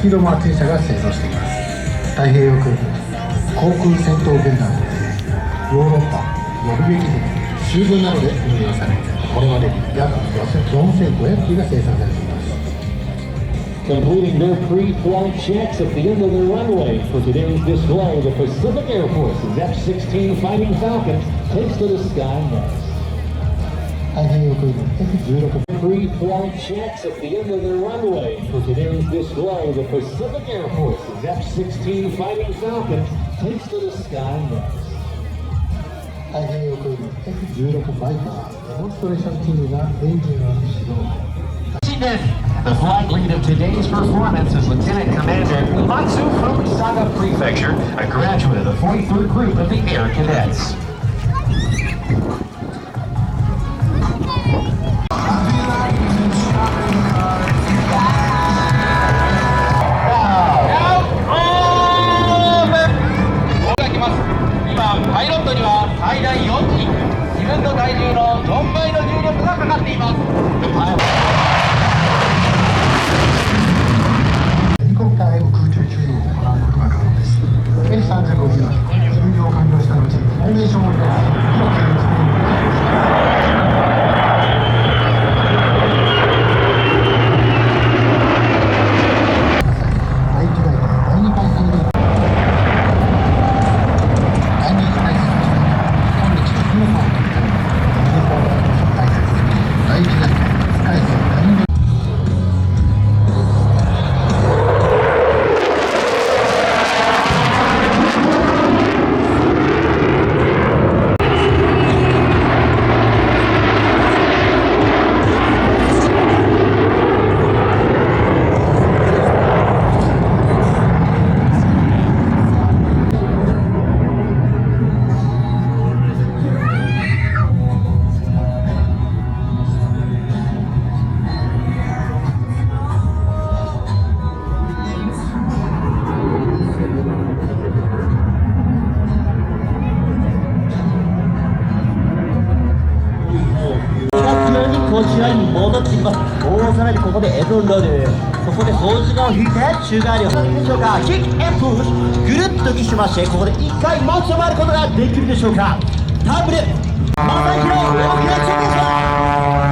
キロマーチン社が製造しています。太平洋空軍航空戦闘軍団でヨーロッパ、予備役軍、修軍などで運用され、これまでに約4500機が生産されています。Completing their pre-flight checks at the end of the runway for today's display, the Pacific Air Force's F-16 Fighting Falcon takes to the sky next. 太平洋空軍 F-16 Pre-flight checks at the end of the runway for today's display, the Pacific Air Force's F-16 Fighting Falcon takes to the sky next. 太平洋空軍 F-16 バイパーデモンストレーションチームがエンジンを始動。The flight lead of today's performance is Lieutenant Commander Matsu from Saga Prefecture, a graduate of the 43rd Group of the Air Cadets. L35 には準備を完了した後、フォーメーションを入れこちらに戻ってきます。さらにここでエドロール、ここで掃除がを引いて宙返りをでしょうか。キックエンプッシュ、ぐるっとしまして、ここで1回持ち止まることができるでしょうか。タンブルまさきの大きなチェックです。